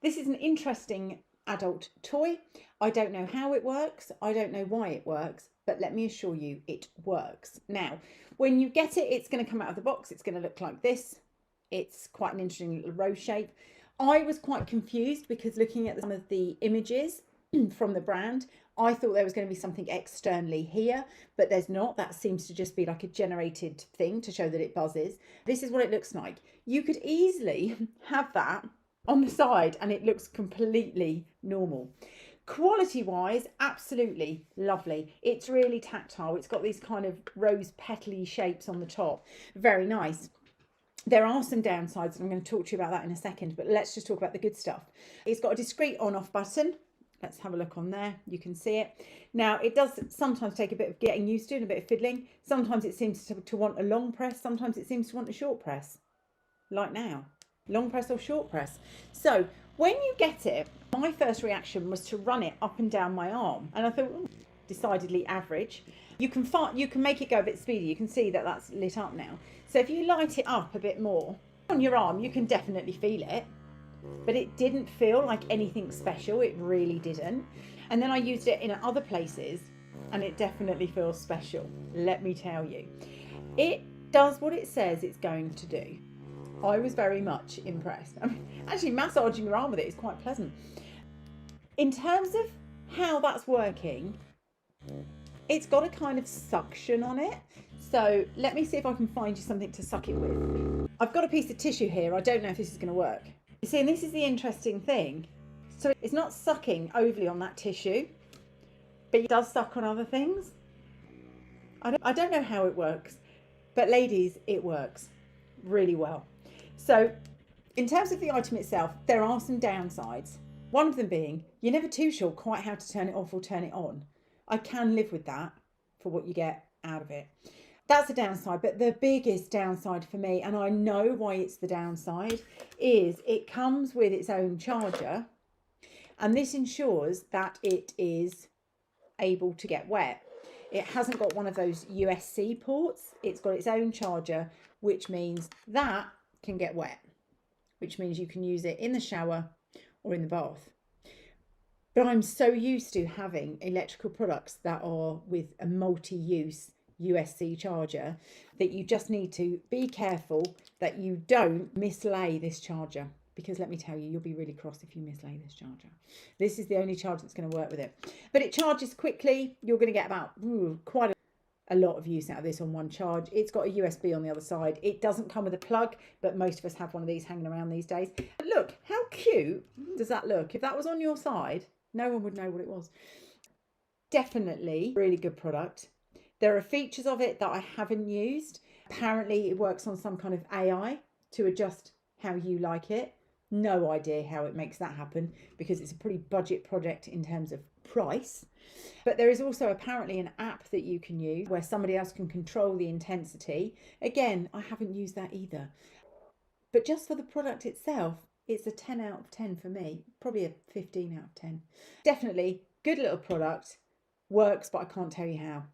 This is an interesting adult toy. I don't know how it works. I don't know why it works, but let me assure you it works. Now, when you get it, it's going to come out of the box. It's going to look like this. It's quite an interesting little rose shape. I was quite confused because looking at some of the images from the brand, I thought there was going to be something externally here, but there's not. That seems to just be like a generated thing to show that it buzzes. This is what it looks like. You could easily have that on the side and it looks completely normal. Quality wise, absolutely lovely. It's really tactile. It's got these kind of rose petally shapes on the top. Very nice. There are some downsides, and I'm going to talk to you about that in a second, but let's just talk about the good stuff. It's got a discreet on-off button. Let's have a look on there. You can see it. Now, it does sometimes take a bit of getting used to and a bit of fiddling. Sometimes it seems to want a long press. Sometimes it seems to want a short press. Like now. Long press or short press. So, when you get it, my first reaction was to run it up and down my arm. And I thought, oh, decidedly average. You can make it go a bit speedy. You can see that that's lit up now. So if you light it up a bit more on your arm, you can definitely feel it. But it didn't feel like anything special. It really didn't. And then I used it in other places and it definitely feels special. Let me tell you. It does what it says it's going to do. I was very much impressed. I mean, actually massaging your arm with it is quite pleasant. In terms of how that's working, it's got a kind of suction on it. So let me see if I can find you something to suck it with. I've got a piece of tissue here. I don't know if this is going to work. You see, and this is the interesting thing. So it's not sucking overly on that tissue, but it does suck on other things. I don't know how it works, but ladies, it works really well. So in terms of the item itself, there are some downsides. One of them being, you're never too sure quite how to turn it off or turn it on. I can live with that for what you get out of it. That's a downside, but the biggest downside for me, and I know why it's the downside, is it comes with its own charger, and this ensures that it is able to get wet. It hasn't got one of those USB ports. It's got its own charger, which means that can get wet, which means you can use it in the shower or in the bath. But I'm so used to having electrical products that are with a multi-use USB charger that you just need to be careful that you don't mislay this charger, because let me tell you, you'll be really cross if you mislay this charger. This is the only charger that's going to work with it, but it charges quickly. You're going to get about quite a lot of use out of this on one charge. It's got a USB on the other side. It doesn't come with a plug, but most of us have one of these hanging around these days. But look, how cute does that look? If that was on your side, no one would know what it was. Definitely really good product. There are features of it that I haven't used. Apparently it works on some kind of AI to adjust how you like it. No idea how it makes that happen, because it's a pretty budget project in terms of price. But there is also apparently an app that you can use where somebody else can control the intensity. Again, I haven't used that either. But just for the product itself, it's a 10 out of 10 for me. Probably a 15 out of 10. Definitely good little product. Works, but I can't tell you how.